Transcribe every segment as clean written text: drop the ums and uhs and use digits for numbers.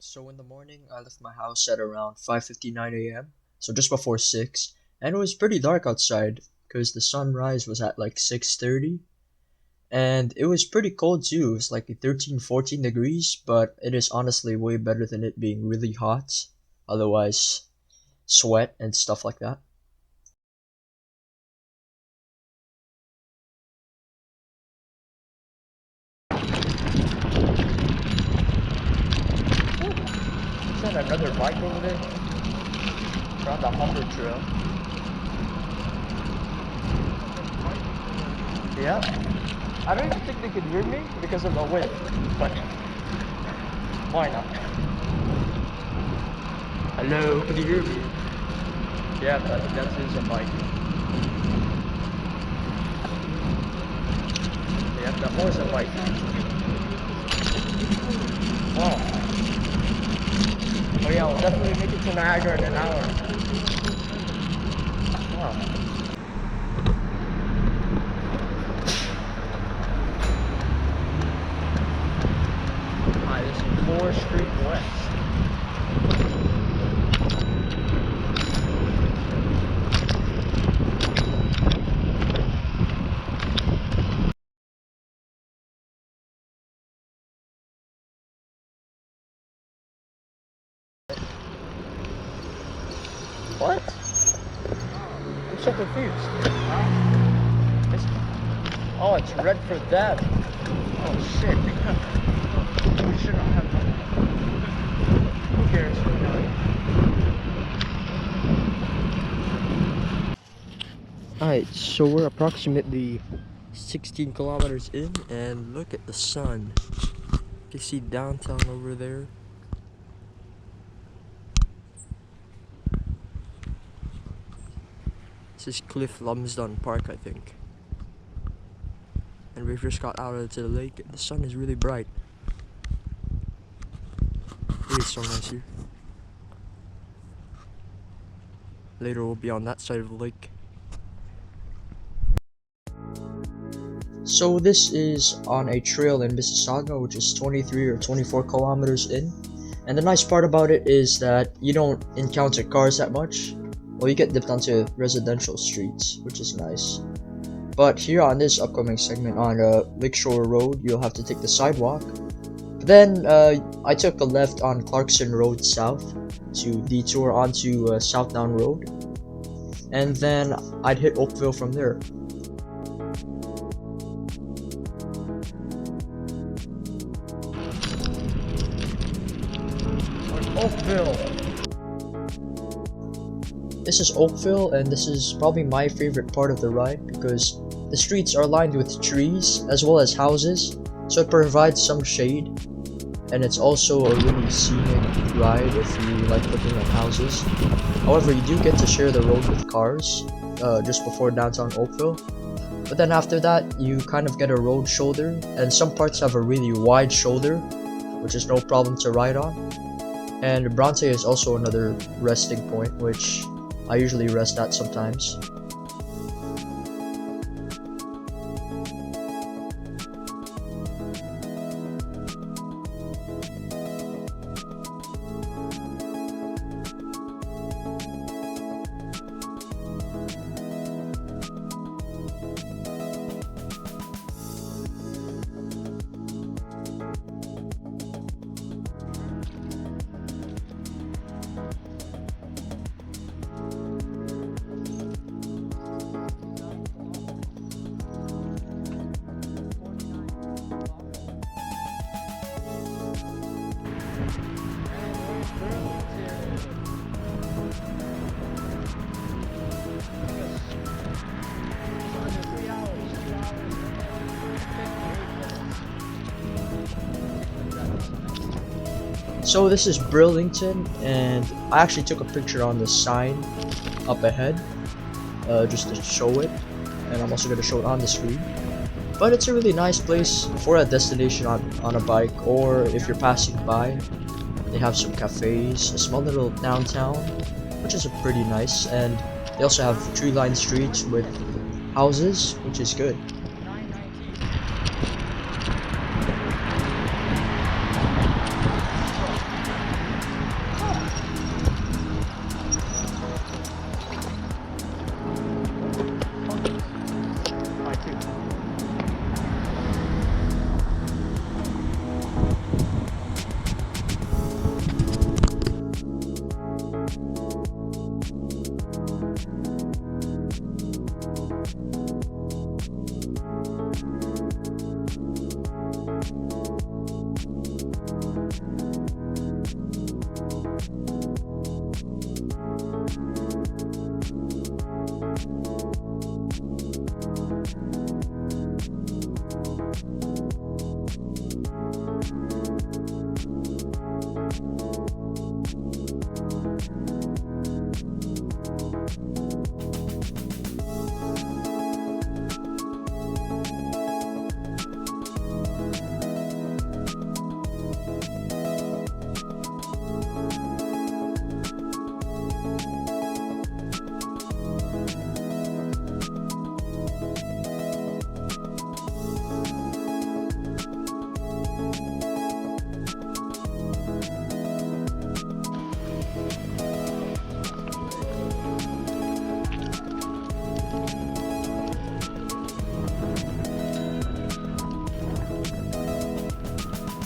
So in the morning, I left my house at around 5:59 a.m. So just before 6, and it was pretty dark outside because the sunrise was at like 6:30, and it was pretty cold too. It was like 13, 14 degrees, but it is honestly way better than it being really hot. Otherwise, sweat and stuff like that. Is that another bike over there? We're on the Humber Trail. Yeah. I don't even think they could hear me because of the wind, but why not? Hello, can you hear me? Yeah, that is a bike. Yeah, that was a bike. Wow. Oh yeah, I'll definitely make it to Niagara in an hour. Wow. Hi, this is 4th Street West. What? I'm so confused. It's, oh, it's red for them. Oh shit. We should not have done that. Who cares? Alright, so we're approximately 16 kilometers in, and look at the sun. You can see downtown over there. This is Cliff Lumsden Park, I think. And we've just got out into the lake. The sun is really bright. It is so nice here. Later we'll be on that side of the lake. So this is on a trail in Mississauga, which is 23 or 24 kilometers in. And the nice part about it is that you don't encounter cars that much. Well, you get dipped onto residential streets, which is nice. But here on this upcoming segment on Lakeshore Road, you'll have to take the sidewalk. But then I took a left on Clarkson Road South to detour onto Southdown Road. And then I'd hit Oakville from there. Oakville. This is Oakville, and this is probably my favorite part of the ride because the streets are lined with trees as well as houses, so it provides some shade, and it's also a really scenic ride if you like looking at houses. However, you do get to share the road with cars just before downtown Oakville, but then after that you kind of get a road shoulder, and some parts have a really wide shoulder, which is no problem to ride on. And Bronte is also another resting point, which I usually rest at sometimes. So this is Burlington, and I actually took a picture on the sign up ahead just to show it, and I'm also going to show it on the screen. But it's a really nice place for a destination on a bike, or if you're passing by. They have some cafes, a small little downtown, which is pretty nice, and they also have tree-lined streets with houses, which is good.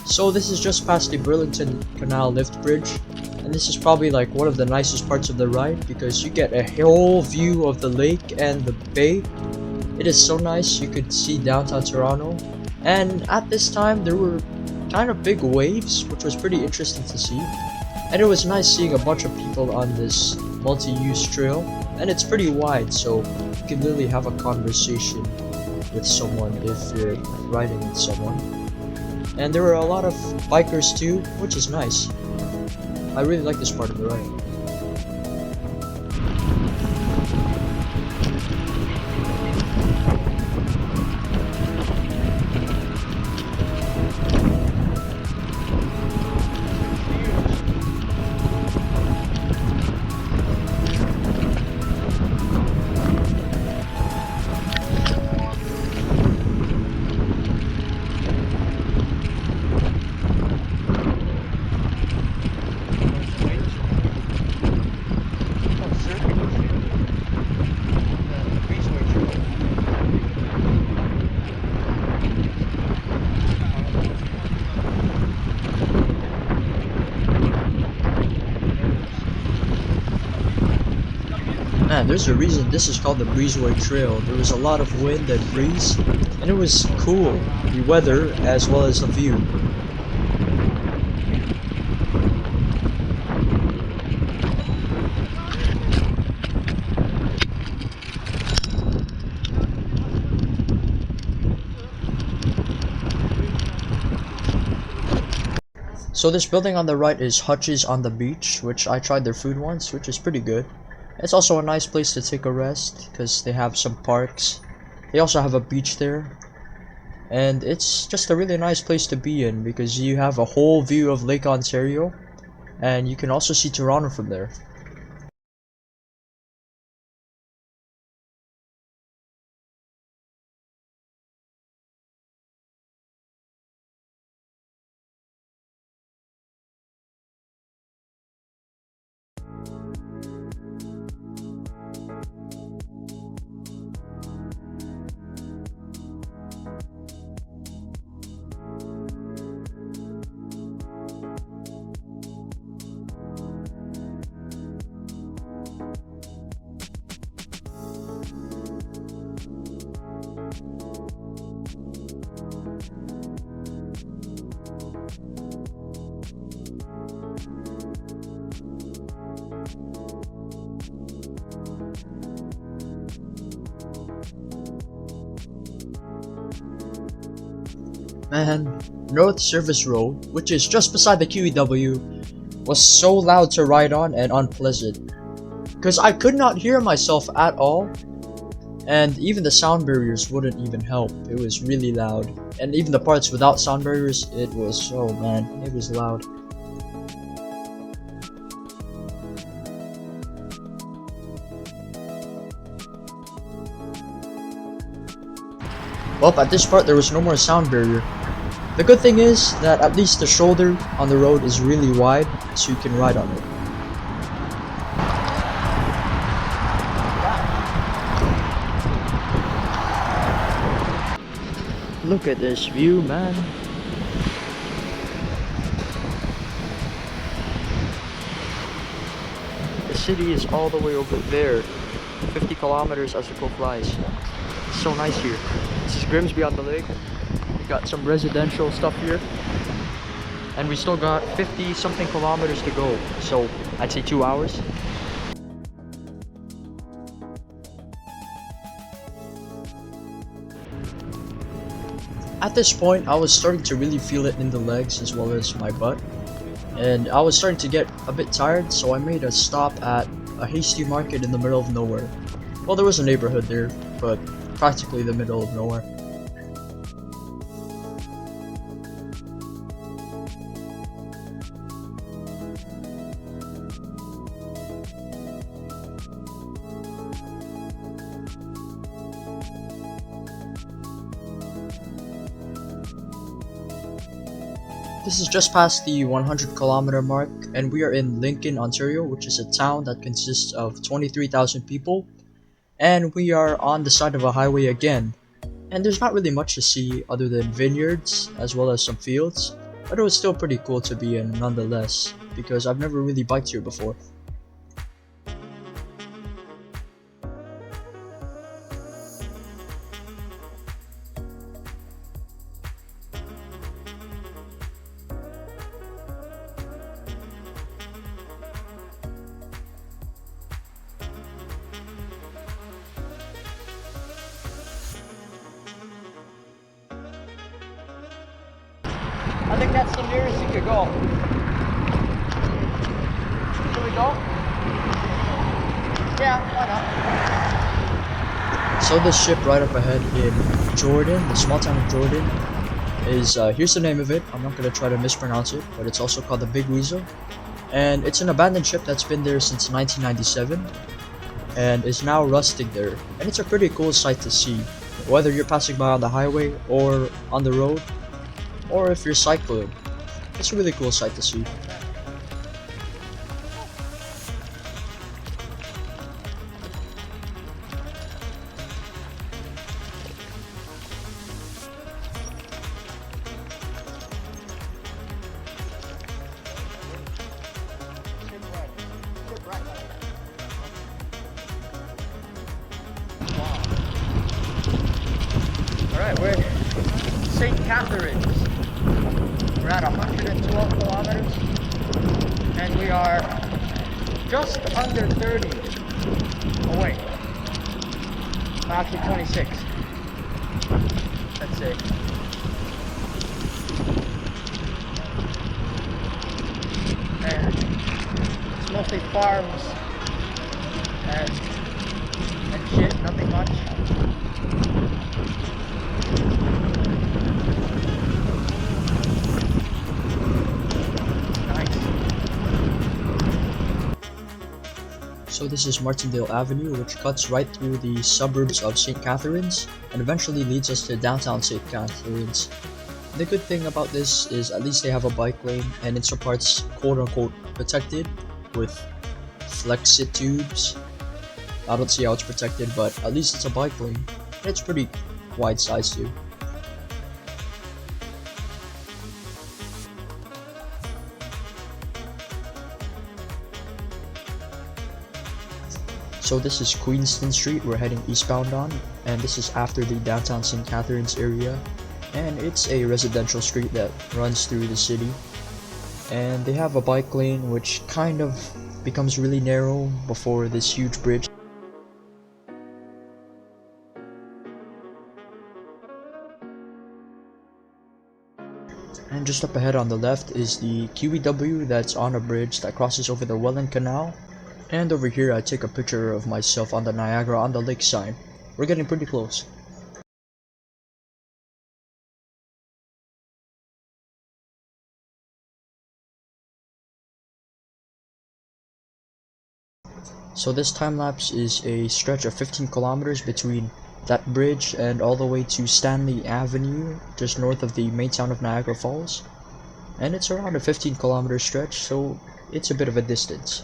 So this is just past the Burlington Canal lift bridge, and this is probably like one of the nicest parts of the ride because you get a whole view of the lake and the bay. It is so nice. You could see downtown Toronto, and at this time there were kind of big waves, which was pretty interesting to see. And it was nice seeing a bunch of people on this multi-use trail, and it's pretty wide, so you can literally have a conversation with someone if you're riding with someone. And there were a lot of bikers too, which is nice. I really like this part of the ride. Man, there's a reason this is called the Breezeway Trail. There was a lot of wind and breeze, and it was cool, the weather as well as the view. So this building on the right is Hutch's on the Beach, which I tried their food once, which is pretty good. It's also a nice place to take a rest because they have some parks. They also have a beach there. And it's just a really nice place to be in because you have a whole view of Lake Ontario and you can also see Toronto from there. Man, North Service Road, which is just beside the QEW, was so loud to ride on and unpleasant. Because I could not hear myself at all, and even the sound barriers wouldn't even help. It was really loud. And even the parts without sound barriers, it was, oh man, it was loud. Well, at this part there was no more sound barrier. The good thing is that at least the shoulder on the road is really wide, so you can ride on it. Look at this view, man. The city is all the way over there, 50 kilometers as the crow flies. It's so nice here. This is Grimsby on the lake. We got some residential stuff here. And we still got 50 something kilometers to go. So I'd say 2 hours. At this point, I was starting to really feel it in the legs as well as my butt. and I was starting to get a bit tired, so I made a stop at a hasty market in the middle of nowhere. Well, there was a neighborhood there, but practically the middle of nowhere. This is just past the 100-kilometer mark, and we are in Lincoln, Ontario, which is a town that consists of 23,000 people, and we are on the side of a highway again. And there's not really much to see other than vineyards as well as some fields, but it was still pretty cool to be in nonetheless, because I've never really biked here before. I think that's the nearest you could go. Should we go? Yeah, why not? So this ship right up ahead in Jordan, the small town of Jordan, is, here's the name of it. I'm not going to try to mispronounce it, but it's also called the Big Weasel. And it's an abandoned ship that's been there since 1997 and is now rusting there. And it's a pretty cool sight to see, whether you're passing by on the highway or on the road, or if you're cycling. It's a really cool sight to see. Alright, we're at St. Catharines. We're at 112 kilometers, and we are just under 30 away. Actually 26. Let's see. And it's mostly farms and shit, nothing much. So this is Martindale Avenue, which cuts right through the suburbs of St. Catharines and eventually leads us to downtown St. Catharines. The good thing about this is at least they have a bike lane, and in some parts quote-unquote protected with Flexit tubes. I don't see how it's protected, but at least it's a bike lane. It's pretty wide size too. So this is Queenston Street we're heading eastbound on, and this is after the downtown St. Catharines area, and it's a residential street that runs through the city, and they have a bike lane which kind of becomes really narrow before this huge bridge. And just up ahead on the left is the QEW that's on a bridge that crosses over the Welland Canal. And over here I take a picture of myself on the Niagara on the lakeside. We're getting pretty close. So this time lapse is a stretch of 15 kilometers between that bridge and all the way to Stanley Avenue, just north of the main town of Niagara Falls. And it's around a 15-kilometer stretch, so it's a bit of a distance.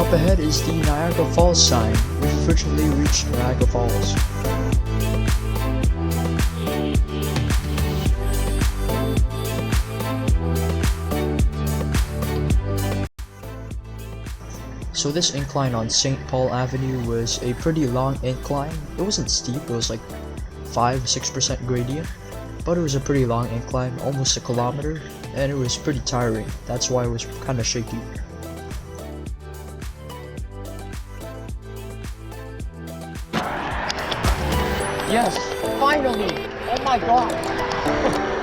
up ahead is the Niagara Falls sign. We've virtually reached Niagara Falls. So this incline on St. Paul Avenue was a pretty long incline. It wasn't steep, it was like 5-6% gradient, but it was a pretty long incline, almost a kilometer, and it was pretty tiring. That's why it was kind of shaky. Yes, finally! Oh my god!